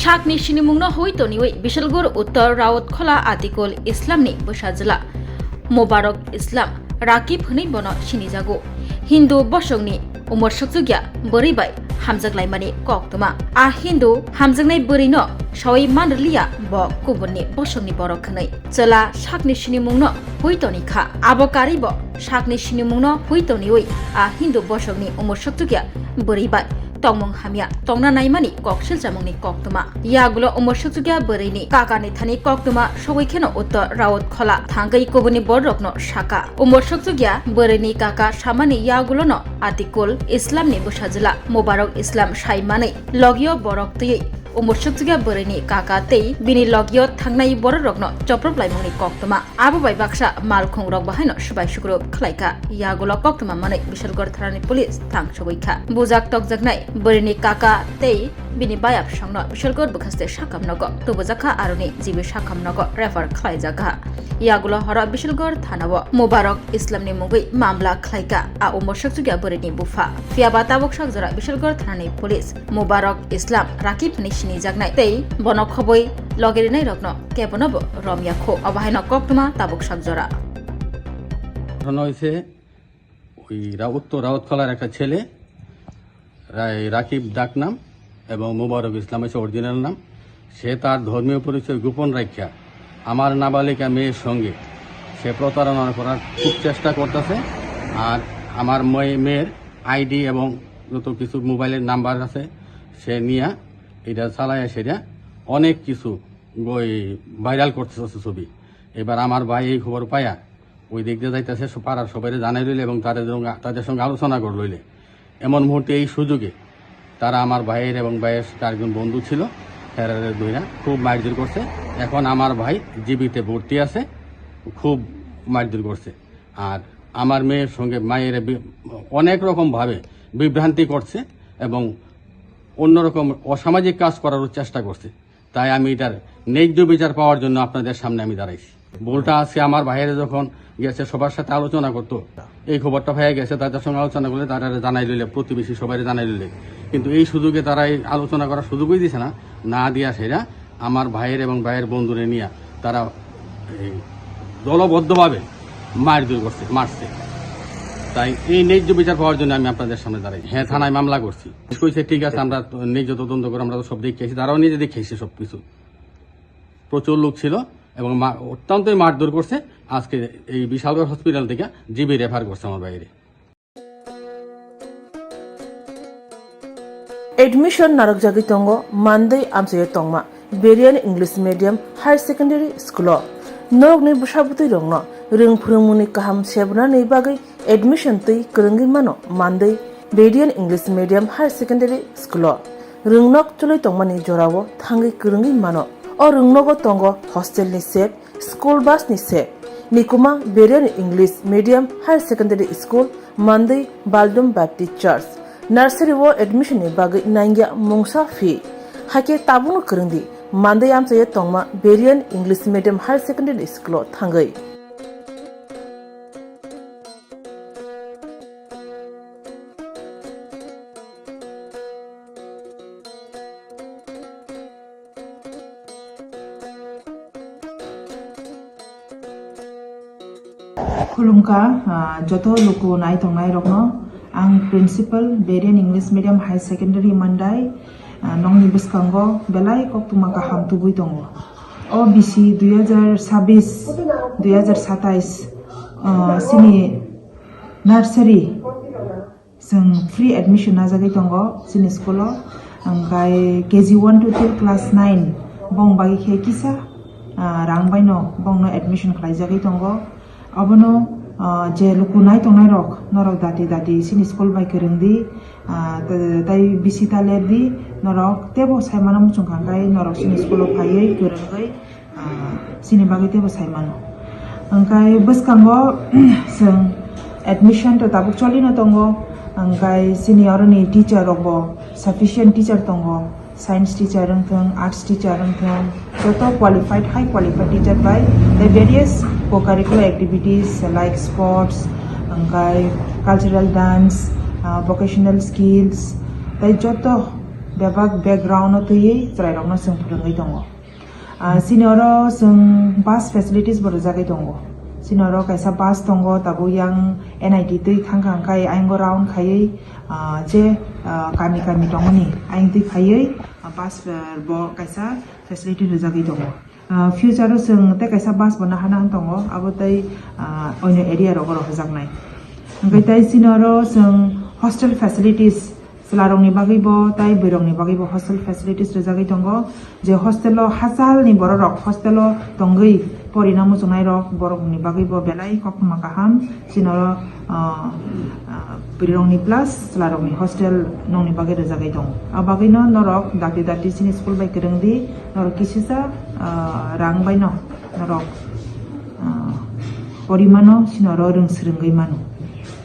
Sakni Sinimungno Huitoniwi Bisalgur Uttar Raut Khola Atikul Islamni Busajla Mubarak Islam Rakib Huni Bono Shinijago Hindu Bosongni Umar Sokjugya Bwrwi Hamjagwi Mani Koktuma A Hindu Hamjagnai Bwrwino Shawai Manrliya Bo Kubunni Bosongni Borok Khnai Chela Sakni Sinimungno Huitonikha Abokari Bo Sakni Sinimungno Huitoniwi A Hindu Bosongni Umar Sokjugya Bwrwi Tongmung Hamya Tongna Naimani Kokshil Jamungni Koktuma Yagulo Umar Sokjugya Bwrwini Kakani Thani Koktuma Showaikeno Uttar Raut Khola Thangai Kubuni Borokno Shaka Umar Sokjugya Bwrwini Kaka Samani Yagulono Atikul Islamni Busajla Mubarak Islam Shaimani Logio Borok Tui Umar Sokjugya Bwrwini Kaka Tei Bini Logio Thangnai Borokno Choproplaimungni Koktuma Abo bai baksa Malkhung Rok Bahaino Subai Sukrup Khlaika Yagulo Koktuma Mani Bisalgor Tharani Police Thang Showaikha Bujak Tokjaknai Bwrwini Kaka Tei Bini Bayap Sangno Bisalgor Bukhaste Sakamnogo to Bujakkha Aroni Jibi Sakamnogo Refer Khlaijaka Yagulo Hora Bisalgor Thanao Mubarak Islamni Mugui Mamla Khlaika A Umar Sokjugya Bwrwini Bufa Fiaba Tabuk Sakjora Bisalgor Tharani Police Mubarak Islam Rakib Nishini Jagnai Tei Bonok Khoboi Logirinai Rokno Kebonobo Romyakho Abahaino Koktuma Tabuk Sakjora ঘটনা হয়েছে ওই উত্তর রাউতখোলার একটা ছেলে রাকিব ডাক নাম এবং মুবারক ইসলাম হচ্ছে অরিজিনাল নাম সে তার ধর্মীয় পরিচয় গোপন রাখিয়া আমার নাবালিকা মেয়ের সঙ্গে সে প্রতারণা করার খুব চেষ্টা করতেছে আর আমার মেয়ের আইডি এবং যত কিছু মোবাইলের নাম্বার আছে সে নিয়ে এটা চালায় সেটা অনেক কিছু ভাইরাল করতেছে ছবি এবার আমার ভাই এই খবর পায়া ওই দিক দিয়ে যাইতেছে পাড়ার সবাই জানাই লইলে এবং তাদের সঙ্গে আলোচনা করে লইলে এমন মুহূর্তে এই সুযোগে তারা আমার ভাইয়ের এবং ভাইয়ের চারজন বন্ধু ছিল হেরারের দুইরা খুব মারধর করছে এখন আমার ভাই জীবিতে ভর্তি আছে খুব মারধর করছে আর আমার মেয়ের সঙ্গে মায়ের অনেক রকমভাবে বিভ্রান্তি করছে এবং অন্যরকম অসামাজিক কাজ করার চেষ্টা করছে তাই আমি এটার ন্যায্য বিচার পাওয়ার জন্য আপনাদের সামনে আমি দাঁড়াইছি ভুলটা আছে আমার ভাইয়েরা যখন গেছে সবার সাথে আলোচনা করতো এই খবরটা হয়ে গেছে তাদের সঙ্গে আলোচনা করলে তারা জানাই লইলে প্রতিবেশী সবাই জানাই লইলে কিন্তু এই সুযোগে তারা এই আলোচনা করার সুযোগই দিছে না দিয়া সেরা আমার ভাইয়ের এবং ভাইয়ের বন্ধুরে নিয়ে তারা দলবদ্ধভাবে মারধর করছে মারছে তাই এই ন্যায্য বিচার পাওয়ার জন্য আমি আপনাদের সামনে দাঁড়াই হ্যাঁ থানায় মামলা করছি কইছে ঠিক আছে আমরা ন্যায্য তদন্ত করে আমরা তো সব দেখেছি তারাও নিজে দেখেছি সবকিছু প্রচুর লোক ছিল এবং অত্যন্তই মারধর করছে আজকে এই বিশালগড় হসপিটাল থেকে জিবি রেফার করছে আমার বাইরে Admission Narokjagi Tongo Monday Amsayo Tongma Berian English Medium Higher Secondary School Norogni Bushabuti Rongno Ring Phurungmuni Kaham Sebna Nei Bagai Admission Tui Kurungi Mano Monday Berian English Medium Higher Secondary School Rungnok Chuloi Tongmani Jorawo Thangi Kurungi Mano O Rungnogo Tongo Hostel ni Sep School Bus ni Sep Nikuma Berian English Medium Higher Secondary School Monday Baldum Baptist Church Nursery wo admission ni bagai nangya mungsa fee hake tabunu kurungdi Monday amsaye tongma Berian English Medium Higher Secondary School thangai Khulumka joto luku nai tongnai rokno ang principal Berian English Medium High Secondary Mandai nongni biskango belai kok tumaka hamtubui tongo OBC 2026 sini nursery sing free admission najagai tongo sini school angkai KG 1 to 3 class 9 bong bagi khe kisa rangbaino bongno admission khlaijagai tongo abono je lukunai tongnai rok norok dati sini school bai kerengdi tai bisita lerdi norok tebo saimana muchungkangkai norok sini school phaiei kerengai sini bagai tebo saimano angkai buskango sing admission to tabuk cholino tongo angkai sini oroni teacher rokbo sufficient teacher tongo science teacher rengthong arts teacher rengthong joto qualified high qualified teacher by the various co-curricular activities like sports angkai cultural dance vocational skills tai joto bebak background no tui chrai rok no sung phurungai tongo sini oro sung bus facilities bo jagai tongo sini oro kaisa bus tongo tabo yang NIT tui khangkhang kai aingo round khai je kami tongoni aing tui khai bus bo kaisa facility jagai tongo future o sung te kaisa bus bo na hanan tongo abo tai oino area ro ro hajaknai angkai tai sini oro sung hostel facilities selarong ni bagi bo tai berong ni bagi bo hostel facilities rejagai tongo je hostelo hasal ni borok hostelo tonggei porinamu sungai rok borok ni bagi bo belai kok makaham sinoro berong ni plus selarong ni hostel nong ni bagi rejagai tongo abagi no norok dati sini school bai kereng di norok kisisa rang bai no norok porimano sinoro rung serenggai mano